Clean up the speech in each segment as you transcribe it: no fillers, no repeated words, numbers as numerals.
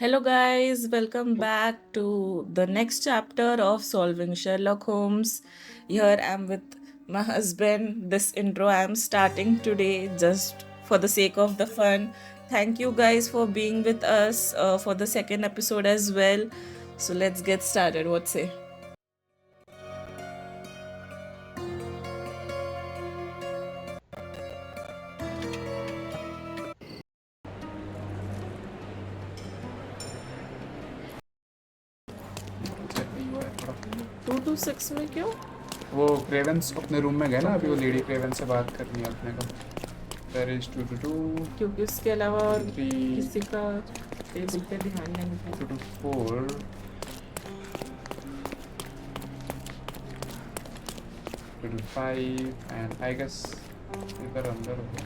Hello, guys, welcome back to the next chapter of Solving Sherlock Holmes. Here I'm with my husband. This intro I'm starting today just for the sake of the fun. Thank you guys for being with us for the second episode as well. So let's get started. What say? 2 to 6 में क्यों? वो क्रेवेंस अपने room में गए ना, अभी वो lady Craven से बात करनी है अपने को। There is 2 to 2, क्योंकि उसके अलावा और 3 किसी का टेबल पे ध्यान नहीं है। 2 to 4, 2 to 5, and I guess इधर अंदर होगा।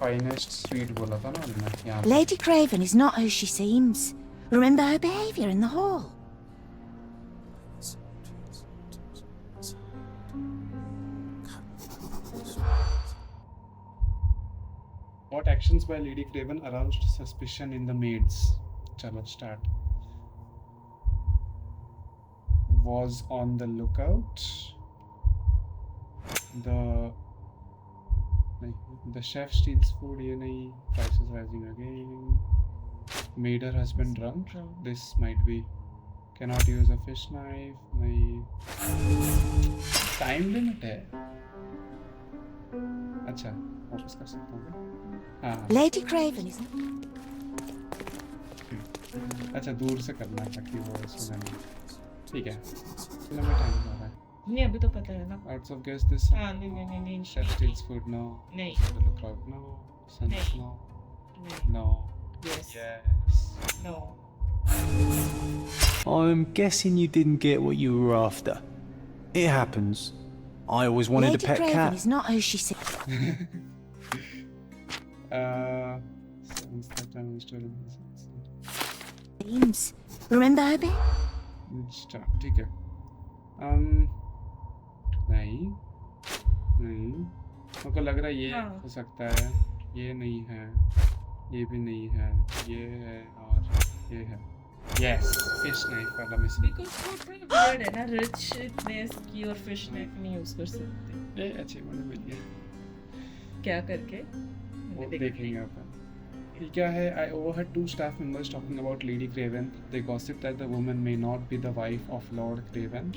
Finest suite बोला था ना हमने यहाँ पे। Lady Craven is not who she seems. Remember her behaviour in the hall. What actions by Lady Craven aroused suspicion in the maids? Chalo, start. Was on the lookout. The chef steals food. ये नहीं. Prices rising again. Made her husband drunk. This might be. Cannot use a fish knife. नहीं. Time limit है. अच्छा, वापस कर सकता हूँ. हाँ. Lady Craven is. अच्छा, दूर से करना ताकि वो सुने नहीं. ठीक है. चलो मैं टाइम हो रहा है. नहीं अभी तो पता है ना। Arts of guess this. हाँ नहीं Chef steals food. No. नहीं The lookout. No. Sense. No. No. Yes. Yes. No. I'm guessing you didn't get what you were after. It happens. I always wanted Lady a pet Craven cat. is not who she seems. Since that time we stood in Remember her behaviour. Start. ठीक है. नहीं. मुझको लग रहा है ये हाँ. हो सकता है. ये नहीं है. ये भी नहीं है. ये है और ये है. Yes. Fish knife वाला मिस. Because वो थोड़ा weird है ना, richness की और fish knife नहीं यूज कर सकते। ये अच्छी वाली मिल गई. क्या करके? वो देखेंगे अपन. ये क्या है? I overheard two staff members talking about Lady Craven. They gossiped that the woman may not be the wife of Lord Craven.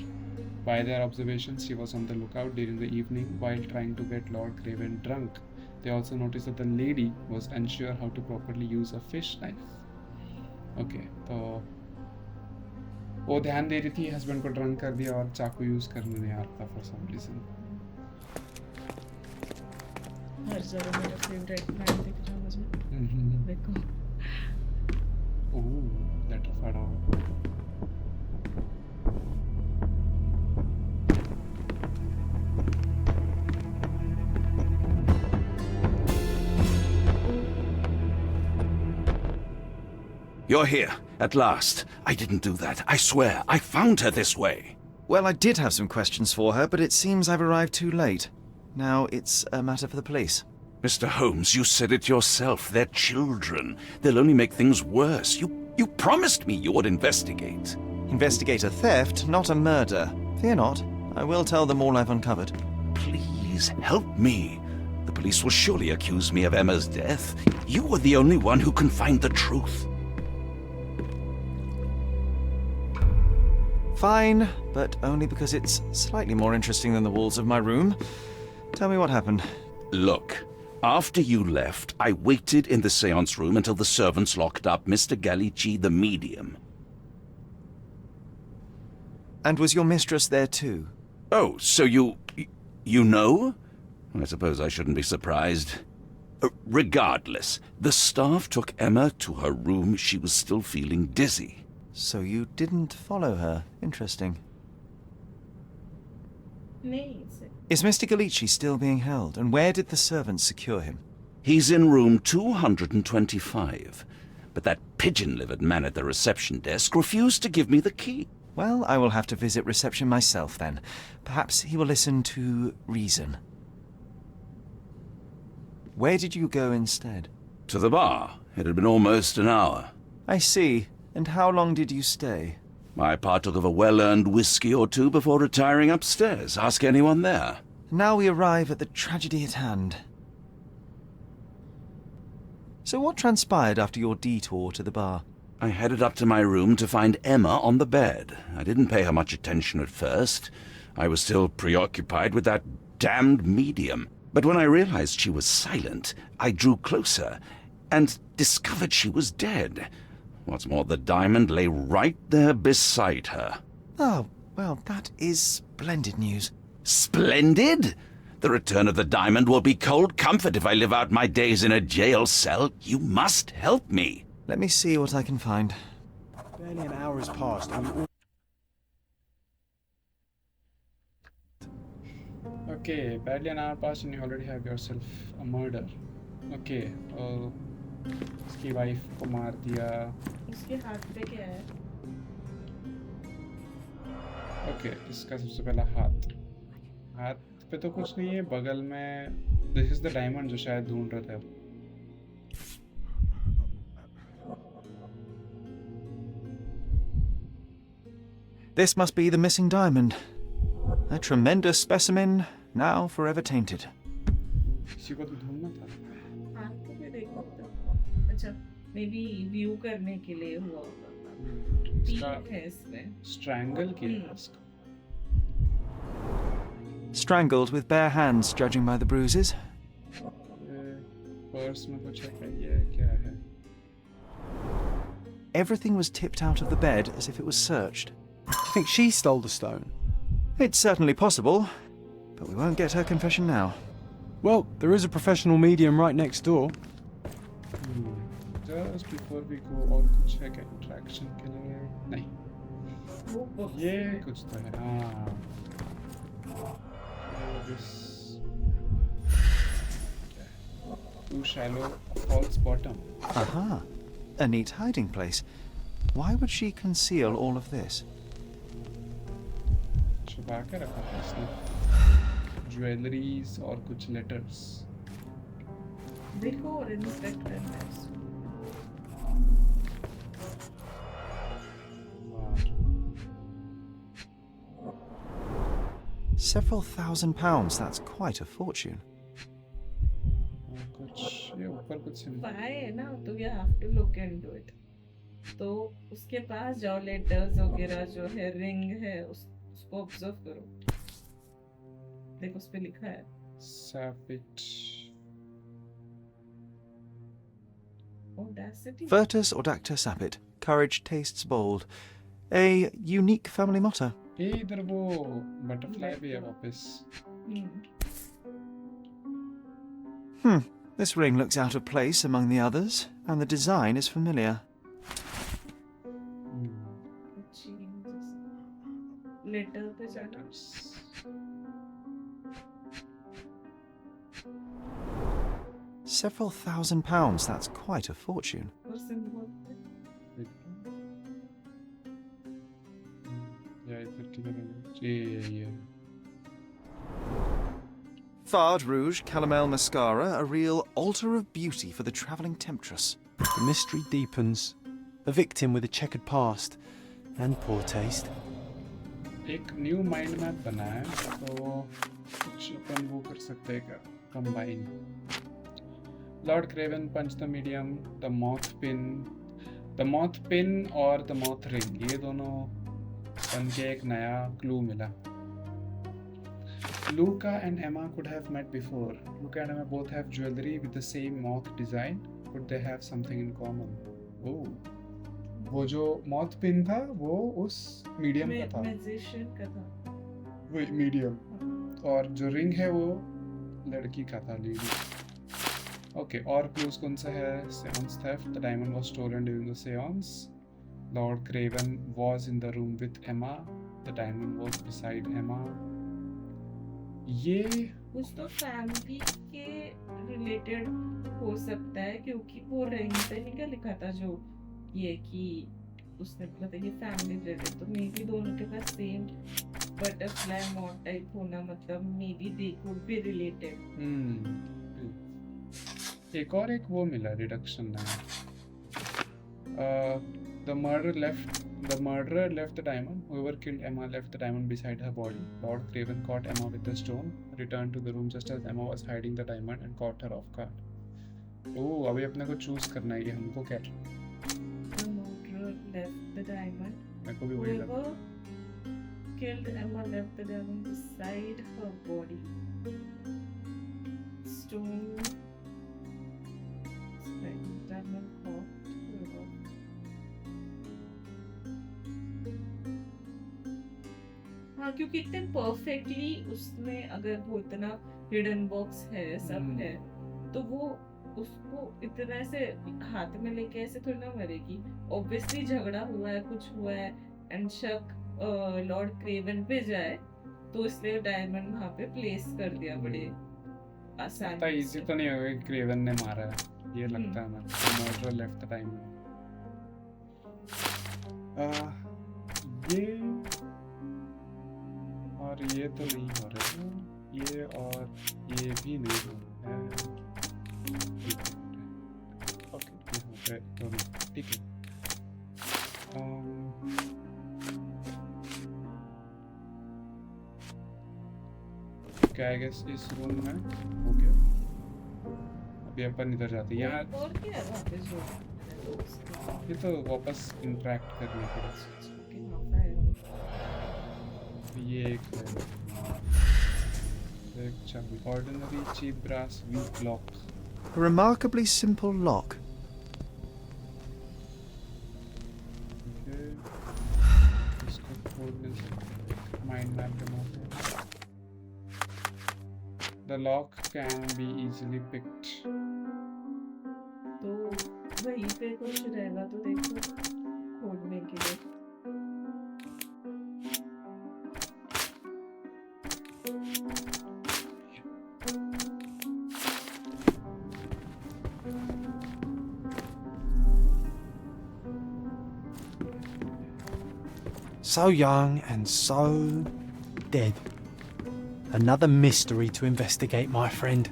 By their observations, she was on the lookout during the evening while trying to get Lord Craven drunk. They also noticed that the lady was unsure how to properly use a fish knife. Okay, तो वो ध्यान दे रही थी, husband को drunk कर दिया और चाकू यूज करने नहीं आता फॉर सम रीजन. हर जगह मेरा फेवरेट मैन दिख रहा है मुझे। देखो। ओह, लेटर फाड़ा. You're here, at last. I didn't do that. I swear, I found her this way. Well, I did have some questions for her, but it seems I've arrived too late. Now it's a matter for the police. Mr. Holmes, you said it yourself. They're children. They'll only make things worse. You promised me you would investigate. Investigate a theft, not a murder. Fear not. I will tell them all I've uncovered. Please, help me. The police will surely accuse me of Emma's death. You are the only one who can find the truth. Fine, but only because it's slightly more interesting than the walls of my room. Tell me what happened. Look, after you left, I waited in the seance room until the servants locked up Mr. Ghalichi, the medium. And was your mistress there too? Oh, so you know? I suppose I shouldn't be surprised. Regardless, the staff took Emma to her room. She was still feeling dizzy. So you didn't follow her. Interesting. नहीं Is Mr. Ghalichi still being held? And where did the servants secure him? He's in room 225. But that pigeon-livered man at the reception desk refused to give me the key. Well, I will have to visit reception myself then. Perhaps he will listen to reason. Where did you go instead? To the bar. It had been almost an hour. I see. And how long did you stay? I partook of a well-earned whiskey or two before retiring upstairs. Ask anyone there. Now we arrive at the tragedy at hand. So what transpired after your detour to the bar? I headed up to my room to find Emma on the bed. I didn't pay her much attention at first. I was still preoccupied with that damned medium. But when I realized she was silent, I drew closer and discovered she was dead. What's more, the diamond lay right there beside her. Oh, well, that is splendid news. Splendid! The return of the diamond will be cold comfort if I live out my days in a jail cell. You must help me. Let me see what I can find. Barely an hour has passed and we all... Okay, barely an hour passed and you already have yourself a murder. Okay, उसकी wife को मार दिया. उसके हाथ पे क्या है? Okay, इसका सबसे पहला हाथ पे तो कुछ नहीं है. बगल में दिस इज द डायमंड जो शायद ढूंढ रहा था. This must be the missing diamond. A tremendous specimen, now forever tainted. किसी को तो ढूंढना था. हाथ को भी देखो तो. अच्छा, मे बी व्यू करने के लिए हुआ होगा. इसका ठीक है इसमें. स्ट्रैंगल किया इसका. Strangled with bare hands, judging by the bruises. Purse में कुछ है. ये क्या है? Everything was tipped out of the bed as if it was searched. Do you think she stole the stone? It's certainly possible, but we won't get her confession now. Well, there is a professional medium right next door. Just before we go, और कुछ है क्या interaction के लिए? नहीं. ये कुछ तो है. हाँ. Too shallow, false bottom. Aha! A neat hiding place. Why would she conceal all of this? छुपा के रखा था इसने. ज्वेलरीज और कुछ लेटर्स. देखो और inspector next. Several £1,000s, that's quite a fortune. कुछ ये ऊपर कुछ पाए है ना, तो you have to look into it. तो उसके पास जाओ, लेटर्स वगैरह जो है, रिंग है, उसको ऑब्जर्व करो. देखो उस पे लिखा है Savage. Audacity. Virtus audacta sapit. Courage tastes bold. A unique family motto. ये इधर वो बटरफ्लाई भी है वापस. This ring looks out of place among the others, and the design is familiar. Letter पे जाना. Several £1,000s, that's quite a fortune. और symbol या इधर किधर है? ये Fard Rouge Calomel Mascara, a real altar of beauty for the travelling temptress. The mystery deepens. A victim with a checkered past and poor taste. एक new mind map बना है, तो कुछ अपन वो कर सकते हैं क्या? Combine. Lord Craven punched the medium, the moth pin और the moth ring. ये दोनों बन के एक नया क्लू मिला. Luka and Emma could have met before. Luka and Emma both have jewelry with the same moth design. Could they have something in common? Oh, वो जो moth pin था वो उस medium का था. मैजिशियन का था. वो medium. और जो ring है वो लड़की का था, lady. Okay, और clues कौन सा है? Seance theft. The diamond was stolen during the seance. Lord Craven was in the room with Emma. The diamond was beside Emma. ये कुछ तो फैमिली के रिलेटेड हो सकता है, क्योंकि वो रिंग पे नहीं क्या लिखा था जो ये कि उसने बोला था ये फैमिली रिलेटेड. तो मे बी दोनों के पास सेम बटरफ्लाई मॉथ टाइप होना, मतलब may be they could be related. एक और एक वो मिला डिडक्शन है. The murderer left the diamond. Whoever killed Emma left the diamond beside her body. Lord Craven caught Emma with the stone, returned to the room just as Emma was hiding the diamond and caught her off guard. Oh, अभी अपने को choose करना है कि हमको क्या. The murderer left the diamond. मेरे को भी वही लगा. Whoever killed Emma left the diamond beside her body. Stone. Diamond caught. Whoever. हाँ, क्योंकि इतने परफेक्टली उसमें अगर वो इतना हिडन बॉक्स है सब है तो वो उसको इतना ऐसे हाथ में लेके ऐसे थोड़ी ना मरेगी. ऑब्वियसली झगड़ा हुआ है, कुछ हुआ है एंड शक लॉर्ड क्रेवन पे जाए तो इसलिए डायमंड वहां पे प्लेस कर दिया बड़े आसान. इतना इजी तो नहीं होगा कि क्रेवन ने मारा है, ये लगता है. Murder left the diamond. ये और ये तो नहीं हो रहा है. ये और ये भी नहीं हो रहा है. ओके, ये हो गए दोनों. ठीक है. क्या आई गेस इस रूम में हो गया. अभी अपन इधर जाते हैं. यहाँ और क्या है वहाँ पे जो ये तो वापस इंटरेक्ट करने के लिए. ये एक चाबी. Ordinary cheap brass weak lock. A remarkably simple lock. Okay. इसको खोलने से माइंड मैप बनाते हैं. The lock can be easily picked. तो वहीं पे कुछ रहेगा तो देखो खोलने के लिए. So young and so dead. Another mystery to investigate, my friend.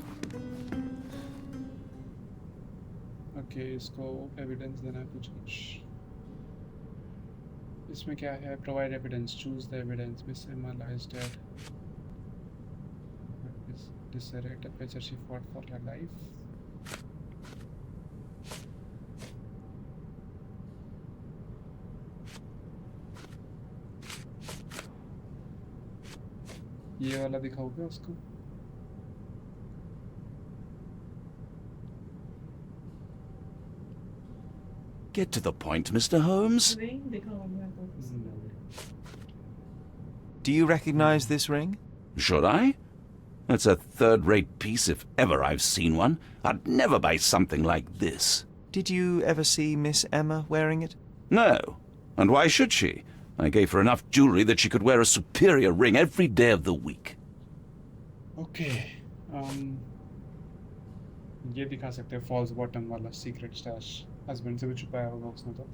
Okay, इसको एविडेंस देना है कुछ. इसमें क्या है? Provide evidence. Choose the evidence. Miss Emma lies dead. Disarray a picture she fought for her life. ये वाला दिखाओगे उसको? Get to the point, Mr. Holmes. Ring दिखाऊंगा तो. Do you recognize this ring? Should I? It's a third-rate piece if ever I've seen one. I'd never buy something like this. Did you ever see Miss Emma wearing it? No. And why should she? I gave her enough jewelry that she could wear a superior ring every day of the week. Okay. ये दिखा सकते हैं false bottom वाला secret stash. Husband से भी छुपाया होगा उसने तो.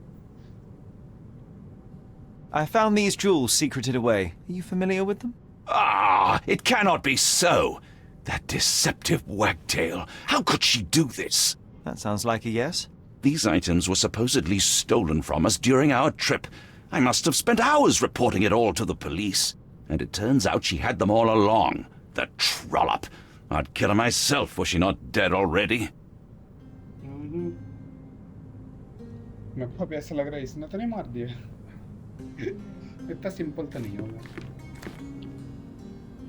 I found these jewels secreted away. Are you familiar with them? Ah, it cannot be so. That deceptive wagtail. How could she do this? That sounds like a yes. These items were supposedly stolen from us during our trip. I must have spent hours reporting it all to the police. And it turns out she had them all along. The trollop. I'd kill her myself were she not dead already. मेरे को भी ऐसा लग रहा है इसने तो नहीं मार दिया. इतना सिंपल तो नहीं होगा.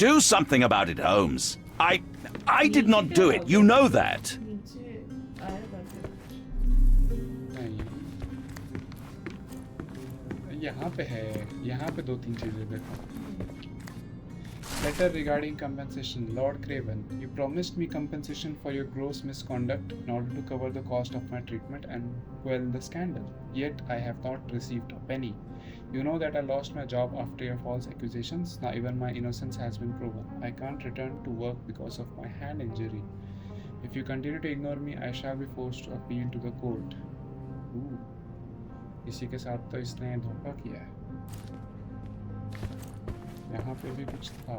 Do something about it, Holmes. I did not do it. You know that. नीचे आएगा फिर. नहीं. यहाँ पे है. यहाँ पे दो तीन चीजें देखो. Letter regarding compensation. Lord Craven, you promised me compensation for your gross misconduct in order to cover the cost of my treatment and quell the scandal. Yet I have not received a penny. You know that I lost my job after your false accusations. Now even my innocence has been proven. I can't return to work because of my hand injury. If you continue to ignore me, I shall be forced to appeal to the court. Ooh. इसी के साथ तो इसने धोखा किया है. यहाँ पे भी कुछ था.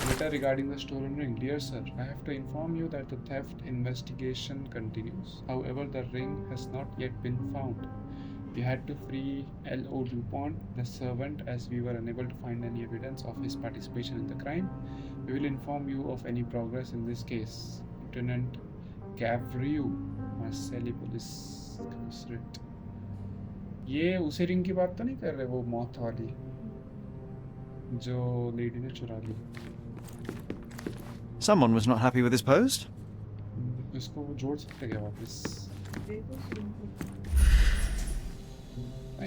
Letter regarding the stolen ring. Dear sir, I have to inform you that the theft investigation continues. However, the ring has not yet been found. We had to free L.O. DuPont, the servant, as we were unable to find any evidence of his participation in the crime. We will inform you of any progress in this case. Lieutenant Gavriou, Marseille Police Commissariat. ये उसी ring की बात तो नहीं कर रहे वो मौत वाली जो लेडी ने चुरा ली? Someone was not happy with his post. इसको वो जोड़ सकते क्या वापस?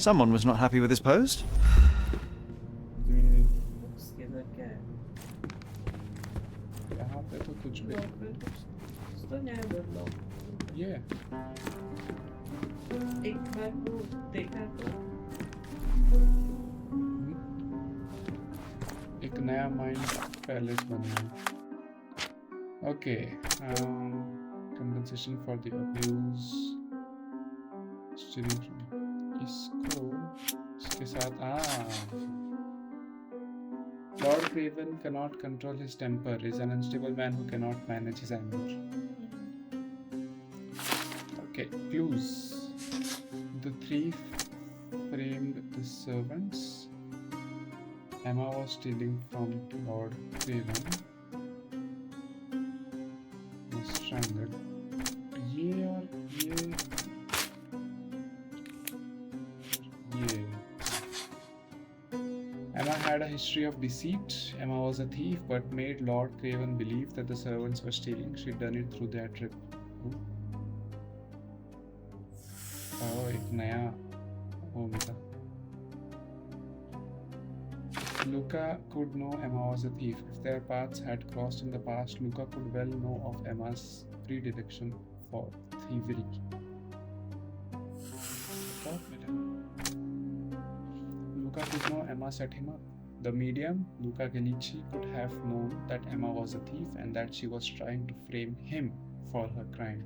Someone was not happy with his post. उसके अंदर क्या है? यहाँ पे तो कुछ भी तो न्याय बदलाव। ये एक बार वो देखा तो एक नया माइंड पैलेस बना है। Okay, compensation for the abuse. इसको इसके साथ Lord Craven cannot control his temper, is an unstable man who cannot manage his anger. Okay, clues. The thief framed the servants. Emma was stealing from Lord Craven. Was strangled. ये और ये Emma had a history of deceit. Emma was a thief but made Lord Craven believe that the servants were stealing. She'd done it through their trip. Oh, एक नया वो मिला. Luka could know Emma was a thief. If their paths had crossed in the past, Luka could well know of Emma's predilection for thievery. Luka could know Emma set him up. The medium, Luka Ghalichi, could have known that Emma was a thief and that she was trying to frame him for her crime.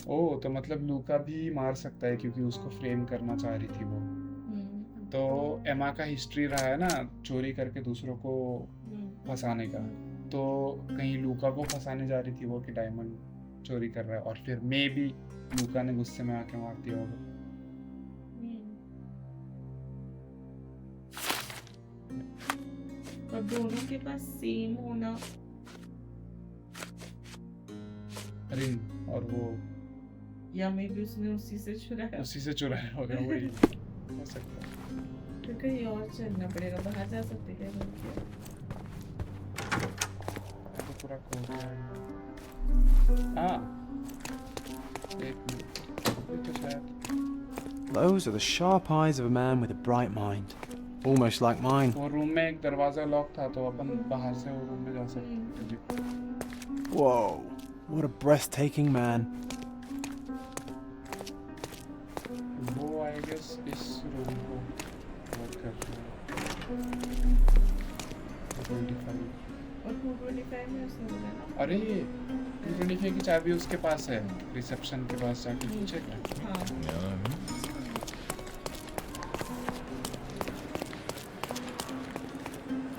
ओह, तो मतलब लूका भी मार सकता है क्योंकि उसको frame करना चाह रही थी वो। तो एमा का हिस्ट्री रहा है ना चोरी करके दूसरों को फंसाने का, तो कहीं लूका को फंसाने जा रही थी वो कि डायमंड चोरी कर रहा है और फिर मे बी लूका ने गुस्से में आके मार दिया होगा। और दोनों के पास सेम होना रिंग और वो या मे बी उसने उसी से चुराया होगा वही हो सकता है। तो कहीं और चलना पड़ेगा, बाहर जा सकते क्या तो पूरा खोल है। हाँ, एक मिनट तो शायद Those are the sharp eyes of a man with a bright mind. Almost like mine. वो रूम में एक दरवाजा लॉक था तो अपन बाहर से वो रूम में जा सकते थे। Whoa, what a breathtaking man. वो आई गेस इस रूम को वर्क करता है। 25 और 225 में उसने बोला ना। अरे 225 की चाबी उसके पास है, रिसेप्शन के पास जाके पूछेगा।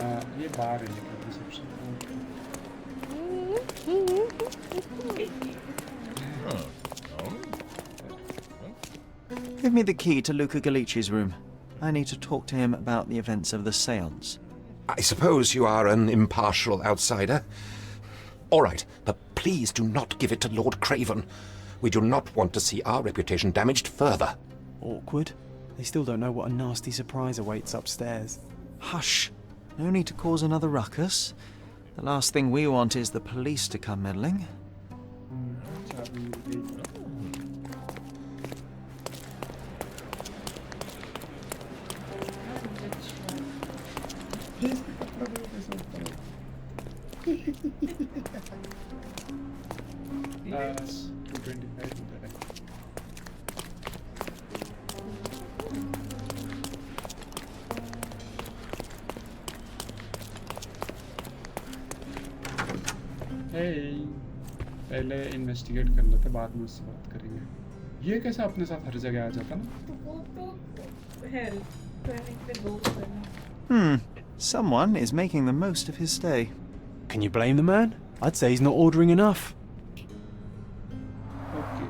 हाँ। ये बार है लेकिन reception Give me the key to Luka Ghalichi's room. I need to talk to him about the events of the seance. I suppose you are an impartial outsider. All right, but please do not give it to Lord Craven. We do not want to see our reputation damaged further. Awkward. They still don't know what a nasty surprise awaits upstairs. Hush. No need to cause another ruckus. The last thing we want is the police to come meddling. पहले investigate कर लेते, बाद में उससे बात करेंगे। ये कैसे अपने साथ हर जगह आ जाता ना? तो वो तो है Someone is making the most of his stay. Can you blame the man? I'd say he's not ordering enough. Okay.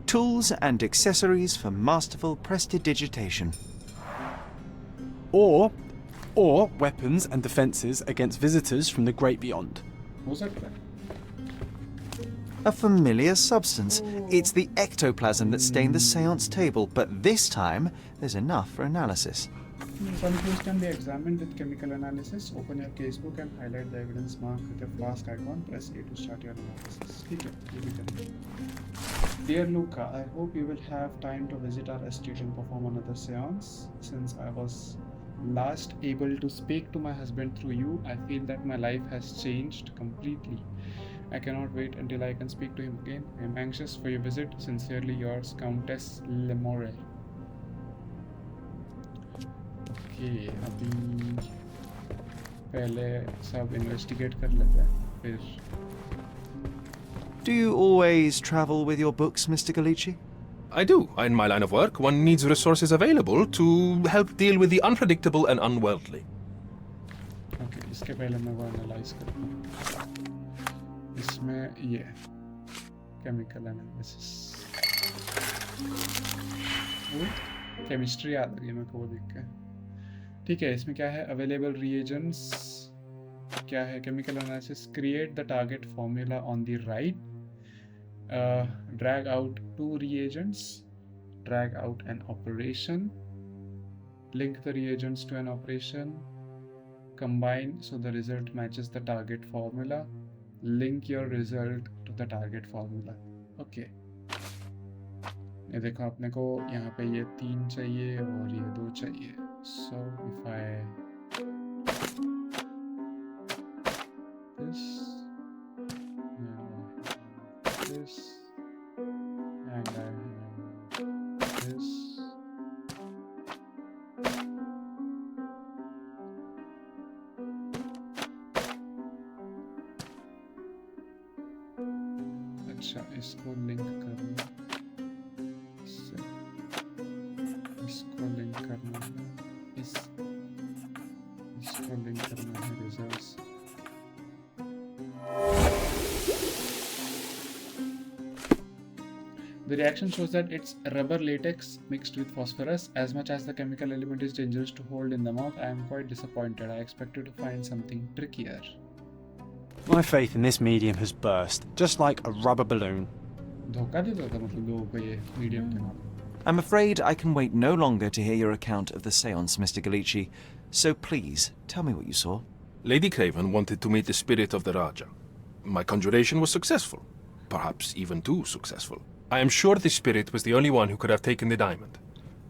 Tools and accessories for masterful prestidigitation. Or weapons and defences against visitors from the great beyond. हो सकता है. A familiar substance. It's the ectoplasm that stained the seance table, but this time there's enough for analysis. Some clues can be examined with chemical analysis. Open your casebook and highlight the evidence marked with a flask icon. Press A to start your analysis. ठीक है, ये भी करेंगे. Dear Luka, I hope you will have time to visit our estate and perform another seance. Since I was last able to speak to my husband through you, I feel that my life has changed completely. I cannot wait until I can speak to him again. I am anxious for your visit. Sincerely yours, Countess Lemore. Okay, अभी पहले सब investigate कर लेते हैं, फिर. Do you always travel with your books, Mr. Ghalichi? I do. In my line of work, one needs resources available to help deal with the unpredictable and unworldly. Okay, इसके पहले मैं वो analyze करता हूँ. इसमें ये chemical analysis. Chemistry याद आ रही है मेरे को वो देख के. ठीक है, इसमें क्या है? Available reagents क्या है? Chemical analysis. Create the target formula on the right. Drag out 2 reagents. Drag out an operation. Link the reagents to an operation. Combine so the result matches the target formula. Link your result to the target formula. Okay. ये देखो अपने को यहाँ पे ये 3 चाहिए और ये 2 चाहिए. So if I this this and I have this. अच्छा, इसको लिंक करना इससे, इसको लिंक करना है इसको लिंक करना है results. The reaction shows that it's rubber latex mixed with phosphorus. As much as the chemical element is dangerous to hold in the mouth, I am quite disappointed. I expected to find something trickier. My faith in this medium has burst, just like a rubber balloon. धोखा देता था मतलब लोगों को ये medium के. I'm afraid I can wait no longer to hear your account of the seance, Mr. Ghalichi. So please, tell me what you saw. Lady Craven wanted to meet the spirit of the Raja. My conjuration was successful, perhaps even too successful. I am sure the spirit was the only one who could have taken the diamond.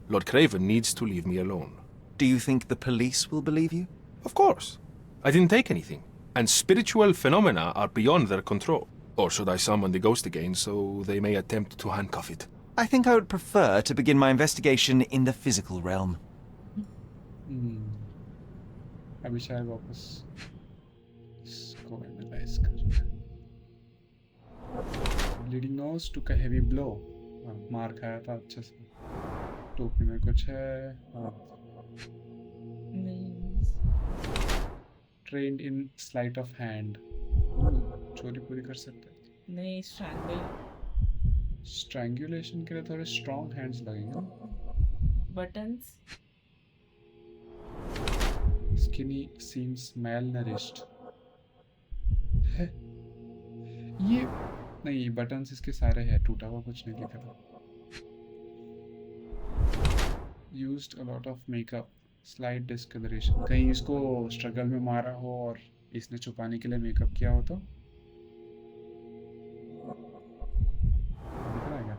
Lord Craven needs to leave me alone. Do you think the police will believe you? Of course. I didn't take anything, and spiritual phenomena are beyond their control. Or should I summon the ghost again so they may attempt to handcuff it? I think I would prefer to begin my investigation in the physical realm. अभी शायद वापस इसको analyse कर. Bleeding nose, took a heavy blow. मार खाया था अच्छे से. टोपी में कुछ है. Trained in sleight of hand. चोरी पूरी कर सकते हैं. नहीं, Strangulation के लिए थोड़े strong hands लगेंगे. buttons. Skinny seems malnourished. है? ये नहीं, buttons इसके सारे हैं, टूटा हुआ कुछ नहीं लिखा था. Used a lot of makeup. Slight discoloration. कहीं इसको struggle में मारा हो और इसने छुपाने के लिए मेकअप किया हो तो? दिख रहा है क्या?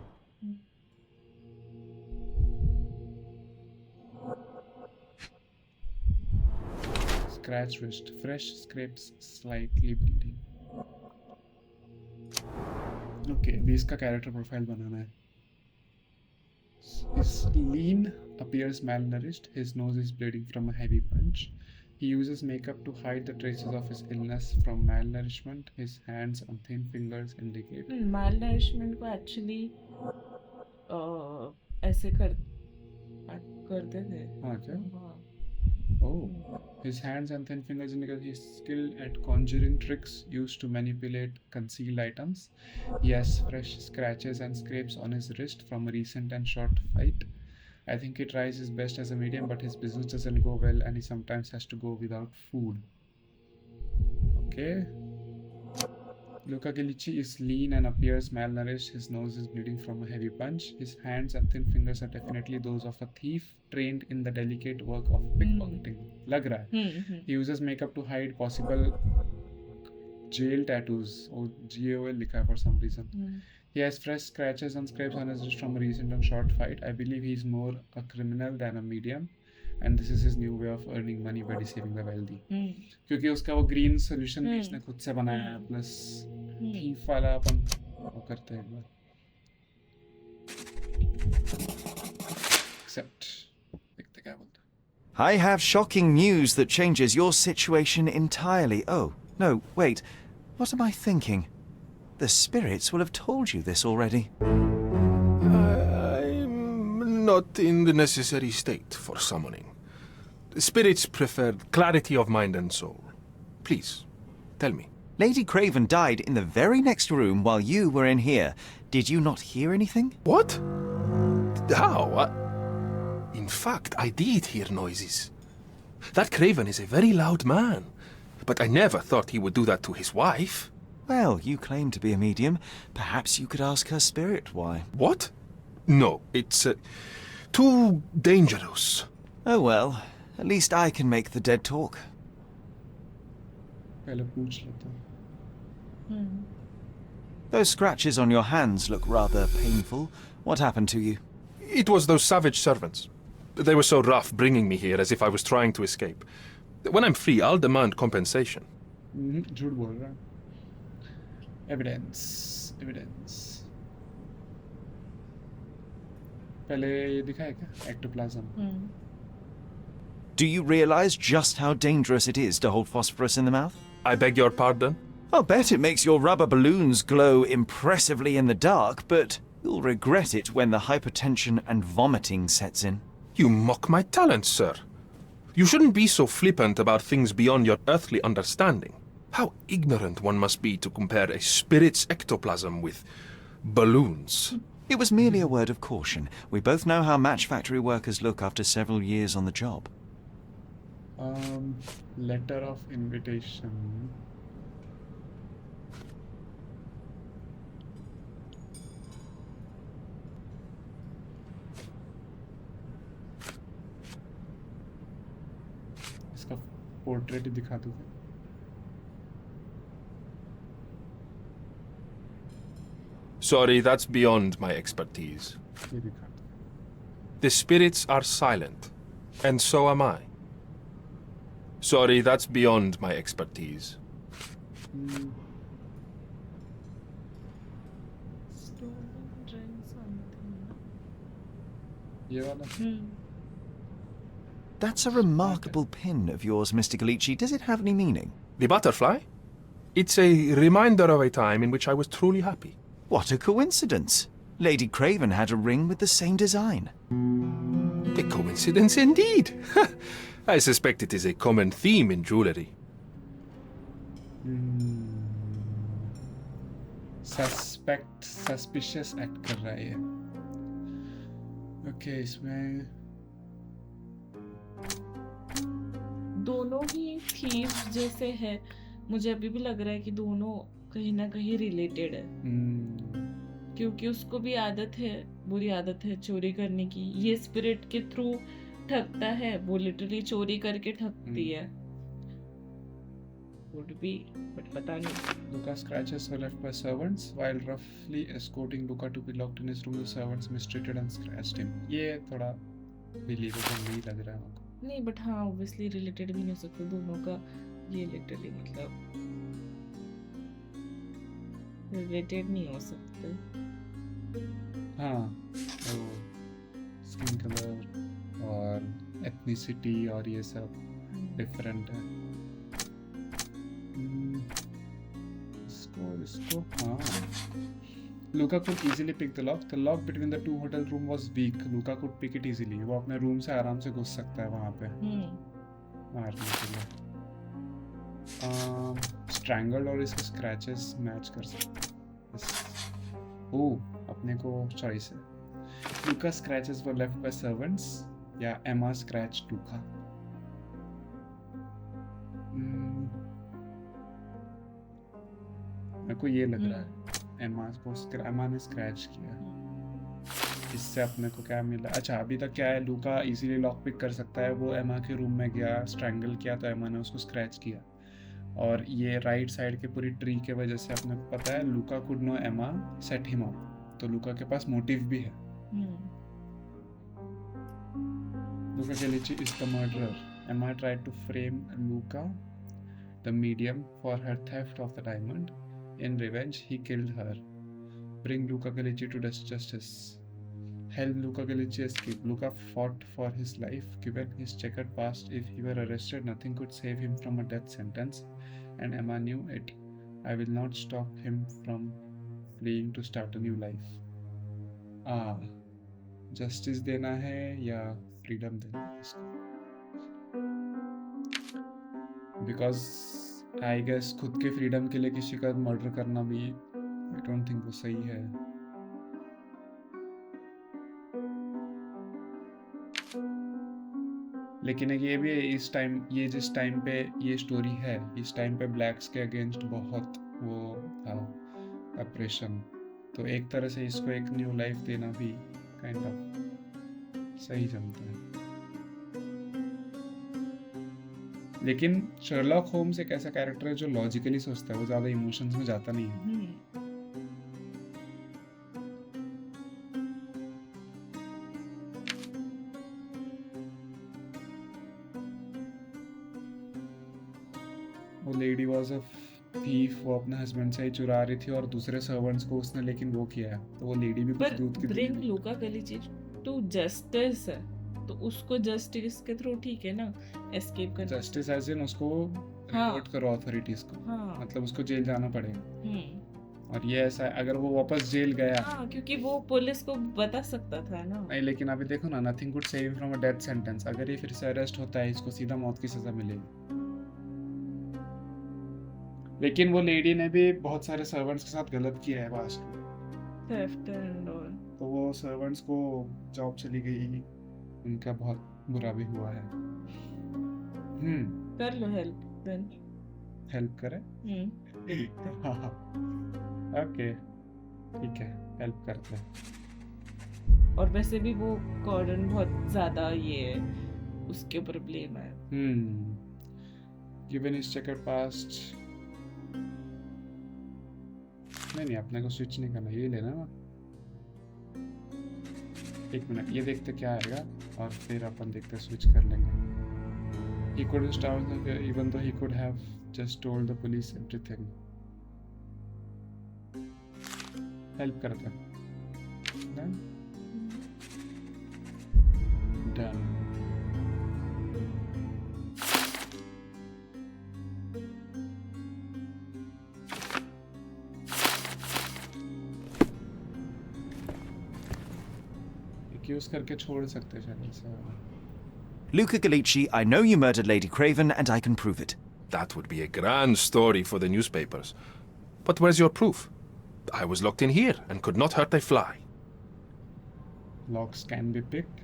Scratch wrist. Fresh scrapes, slightly bleeding. Okay, अभी इसका character profile बनाना है. Is lean, appears malnourished. His nose is bleeding from a heavy punch. He uses makeup to hide the traces of his illness from malnourishment. His hands and thin fingers indicate. Malnourishment को actually ऐसे करते थे. हाँ क्या? हाँ. Oh, his hands and thin fingers indicate he's skilled at conjuring tricks used to manipulate concealed items. He has fresh scratches and scrapes on his wrist from a recent and short fight. I think he tries his best as a medium, but his business doesn't go well and he sometimes has to go without food. Okay. Luka Ghalichi is lean and appears malnourished. His nose is bleeding from a heavy punch. His hands and thin fingers are definitely those of a thief trained in the delicate work of pickpocketing. Lag raha hai. He uses makeup to hide possible jail tattoos. Or GAOL likha hai for some reason. He has fresh scratches and scrapes on his wrist from a recent and short fight. I believe he's more a criminal than a medium. And this is his new way of earning money by deceiving the wealthy. क्योंकि उसका वो green solution भी इसने खुद से बनाया है plus thief वाला अपन वो करते हैं एक बार एक्सेप्ट देखते क्या बोलता है I have shocking news that changes your situation entirely. Oh, no, wait. What am I thinking? The spirits will have told you this already. I'm not in the necessary state for summoning. Spirits prefer clarity of mind and soul. Please, tell me. Lady Craven died in the very next room while you were in here. Did you not hear anything? What? How? In fact, I did hear noises. That Craven is a very loud man, but I never thought he would do that to his wife. Well, you claim to be a medium. Perhaps you could ask her spirit why. What? No, it's too dangerous. Oh well, at least I can make the dead talk. पहले पूछ लेता हूँ Those scratches on your hands look rather painful. What happened to you? It was those savage servants. They were so rough bringing me here as if I was trying to escape. When I'm free, I'll demand compensation. झूठ बोल रहा है evidence पहले ये दिखा है क्या ectoplasm Do you realize just how dangerous it is to hold phosphorus in the mouth? I beg your pardon? I'll bet it makes your rubber balloons glow impressively in the dark, but you'll regret it when the hypertension and vomiting sets in. You mock my talents, sir. You shouldn't be so flippant about things beyond your earthly understanding. How ignorant one must be to compare a spirit's ectoplasm with balloons. It was merely a word of caution. We both know how match factory workers look after several years on the job. Letter of invitation. इसका portrait दिखा दूँ Sorry, that's beyond my expertise. ये दिखा दूँ The spirits are silent, and so am I. Sorry, that's beyond my expertise. ये वाला That's a remarkable pin of yours, Mr. Ghalichi. Does it have any meaning? The butterfly? It's a reminder of a time in which I was truly happy. What a coincidence. Lady Craven had a ring with the same design. A coincidence indeed. I suspect it is a common theme in jewelry. suspicious act कर रहा है ये okay इसमें दोनों ही thieves जैसे है मुझे अभी भी लग रहा है कि दोनों कहीं ना कहीं रिलेटेड है क्योंकि उसको भी आदत है बुरी आदत है चोरी करने की ये स्पिरिट के थ्रू ठगता है वो लिटरली चोरी करके ठगती है would be but पता नहीं Luka's scratches were left by servants while roughly escorting Luka to be locked in his room. The servants mistreated and scratched him. ये थोड़ा believable नहीं लग रहा है मुझको नहीं बट हाँ ऑब्वियसली रिलेटेड भी नहीं हो सकता दोनों का ये लिटरली मतलब रिलेटेड नहीं हो सकते हाँ वो स्किन कलर और एथनिसिटी और ये सब डिफरेंट है इसको हाँ Luka could easily pick the lock. The lock between the two hotel room was weak. Luka could pick it easily. वो अपने रूम से आराम से घुस सकता है वहाँ पे मारने के लिए। स्ट्रैंगल्ड और इसके स्क्रैचेस मैच कर सकते हैं। ओह, अपने को चॉइस है। लूका scratches were left by servants या एमा स्क्रैच लूका। मेरे को ये लग रहा है एमा ने स्क्रैच किया। इससे अपने को क्या मिला? अच्छा, अभी तक क्या है, लूका इजीली लॉक पिक कर सकता है। वो एमा के रूम में गया, स्ट्रैंगल किया, तो एमा ने उसको स्क्रैच किया। और ये राइट साइड के पूरी ट्री के वजह से अपने को पता है लूका कुड नो एमा सेट हिम अप, तो लूका के पास मोटिव भी है। लूका Ghalichi is the murderer. Emma tried to frame Luka, the medium, for her theft of the diamond. In revenge, he killed her. Bring Luka Ghalichi to justice. Help Luka Ghalichi escape. Luka fought for his life. Given his checkered past, if he were arrested, nothing could save him from a death sentence. And Emma knew it. I will not stop him from fleeing to start a new life. Justice देना है या freedom देना है इसको? Because I guess खुद के freedom के लिए किसी का मर्डर करना भी आई डोंट थिंक वो सही है। लेकिन ये भी है, इस टाइम, ये जिस टाइम पे ये स्टोरी है, इस टाइम पे ब्लैक्स के अगेंस्ट बहुत वो था ऑपरेशन, तो एक तरह से इसको एक न्यू लाइफ देना भी काइंड ऑफ सही जमता है। लेकिन शर्लॉक होम्स एक ऐसा कैरेक्टर है जो लॉजिकली सोचता है, वो ज्यादा इमोशंस में जाता नहीं है। वो लेडी वाज अ थीफ, वो अपने हस्बैंड से ही चुरा रही थी और दूसरे सर्वेंट्स को उसने लेकिन वो किया है, तो वो लेडी भी कुछ दूध की bring Luka Ghalichi to justice है, तो उसको जस्टिस के थ्रू ठीक है ना एस्केप करना। जस्टिस एज इन उसको रिपोर्ट करो अथॉरिटीज को, मतलब उसको जेल जाना पड़ेगा। और ये ऐसा है, अगर वो वापस जेल गया, क्योंकि वो पुलिस को बता सकता था ना। नहीं, लेकिन अभी देखो ना, nothing could save him from a death sentence. अगर ये फिर से अरेस्ट होता है, इसको सीधा मौत की सजा मिलेगी। लेकिन वो लेडी ने भी बहुत सारे सर्वेंट्स के साथ गलत किया है पास्ट में, थेफ्ट एंड ऑल, तो वो सर्वेंट्स को जॉब चली गई, उनका बहुत बुरा भी हुआ है। कर लो हेल्प देन। हेल्प करे? ओके, ठीक है, हेल्प करते हैं। और वैसे भी वो कॉर्डन बहुत ज्यादा ये है, उसके ऊपर ब्लेम है। गिवन हिज चेकर्ड पास्ट, नहीं, अपने को स्विच नहीं करना, ये लेना ना। एक मिनट, ये देखते क्या आएगा और फिर अपन देखते स्विच कर लेंगे। He couldn't stop them, even though he could have just told the police everything. Help करते हैं। Done. Done. एक्यूज करके छोड़ सकते हैं शायद से। Luka Ghalichi, I know you murdered Lady Craven, and I can prove it. That would be a grand story for the newspapers. But where's your proof? I was locked in here and could not hurt a fly. Locks can be picked.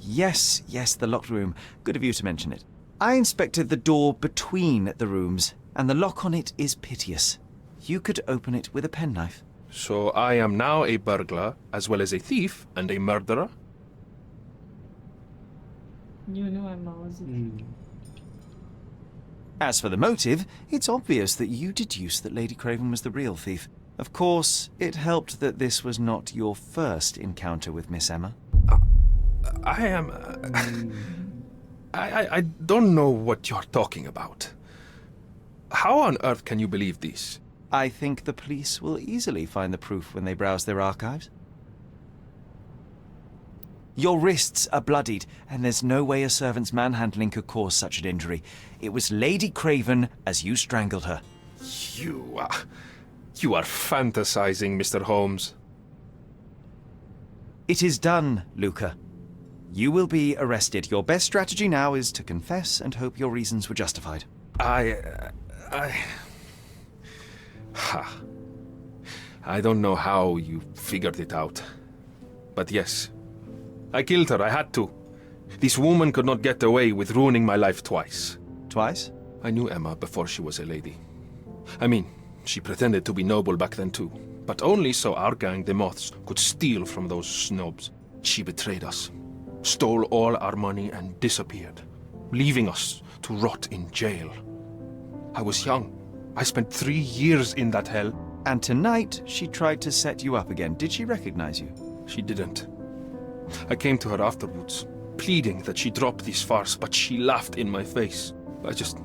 Yes, the locked room. Good of you to mention it. I inspected the door between the rooms, and the lock on it is piteous. You could open it with a penknife. So I am now a burglar, as well as a thief and a murderer? You know I'm always. As for the motive, it's obvious that you deduced that Lady Craven was the real thief. Of course, it helped that this was not your first encounter with Miss Emma. I am... I don't know what you're talking about. How on earth can you believe this? I think the police will easily find the proof when they browse their archives. Your wrists are bloodied, and there's no way a servant's manhandling could cause such an injury. It was Lady Craven as you strangled her. You are fantasizing, Mr. Holmes. It is done, Luka. You will be arrested. Your best strategy now is to confess and hope your reasons were justified. I don't know how you figured it out. But yes, I killed her. I had to. This woman could not get away with ruining my life twice. Twice? I knew Emma before she was a lady. I mean, she pretended to be noble back then too. But only so our gang, the Moths, could steal from those snobs. She betrayed us, stole all our money and disappeared, leaving us to rot in jail. I was young. I spent 3 years in that hell. And tonight, she tried to set you up again. Did she recognize you? She didn't. I came to her afterwards, pleading that she drop this farce, but she laughed in my face. I just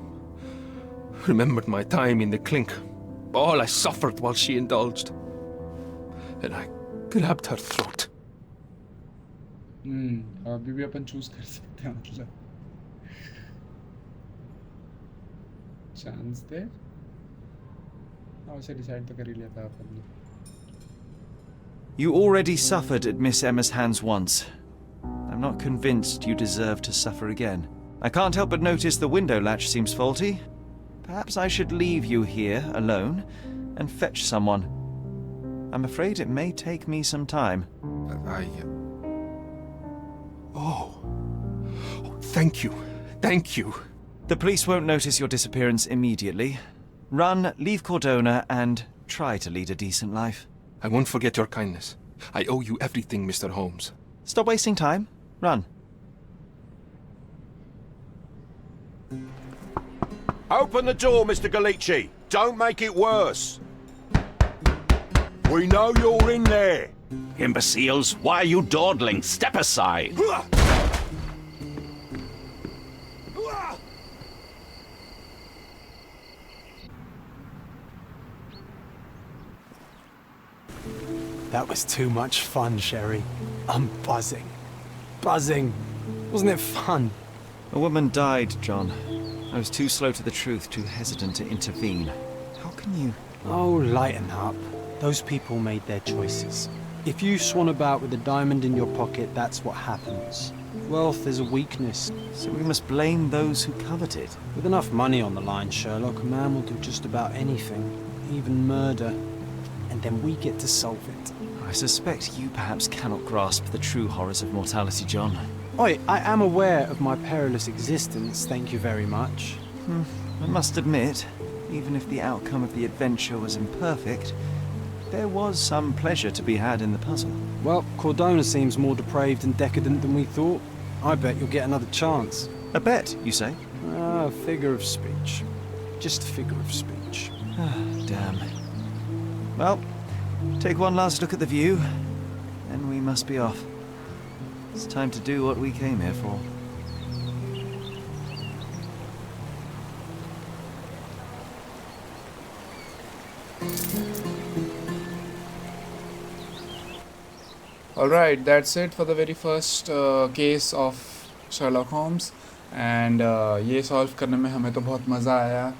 remembered my time in the clink, all I suffered while she indulged. And I grabbed her throat. अभी भी अपन choose कर सकते हैं मतलब chance दे वैसे decide तो कर ही लिया था अपन ने You already suffered at Miss Emma's hands once. I'm not convinced you deserve to suffer again. I can't help but notice the window latch seems faulty. Perhaps I should leave you here alone and fetch someone. I'm afraid it may take me some time. Oh, thank you. Thank you. The police won't notice your disappearance immediately. Run, leave Cordona, and try to lead a decent life. I won't forget your kindness. I owe you everything, Mr. Holmes. Stop wasting time. Run. Open the door, Mr. Ghalichi. Don't make it worse. We know you're in there. Imbeciles, why are you dawdling? Step aside. That was too much fun, Sherry. I'm buzzing. Buzzing. Wasn't it fun? A woman died, John. I was too slow to the truth, too hesitant to intervene. How can you... Oh, lighten up. Those people made their choices. If you swan about with a diamond in your pocket, that's what happens. Wealth is a weakness. So we must blame those who covet it. With enough money on the line, Sherlock, a man will do just about anything, even murder. And then we get to solve it. I suspect you perhaps cannot grasp the true horrors of mortality, John. Oi, I am aware of my perilous existence, thank you very much. I must admit, even if the outcome of the adventure was imperfect, there was some pleasure to be had in the puzzle. Well, Cordona seems more depraved and decadent than we thought. I bet you'll get another chance. A bet, you say? Ah, figure of speech. Just a figure of speech. Damn. Well, take one last look at the view, then we must be off. It's time to do what we came here for. Alright, that's it for the very first case of Sherlock Holmes and ये solve करने में हमें तो बहुत मज़ा आया.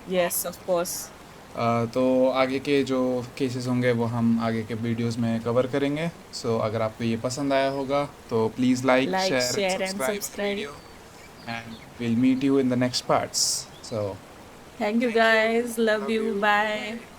Yes, of course. तो आगे के जो केसेस होंगे वो हम आगे के वीडियोस में कवर करेंगे. सो अगर आपको ये पसंद आया होगा तो please like share and subscribe and we'll meet you in the next parts. So Thank you guys. Love you. Bye.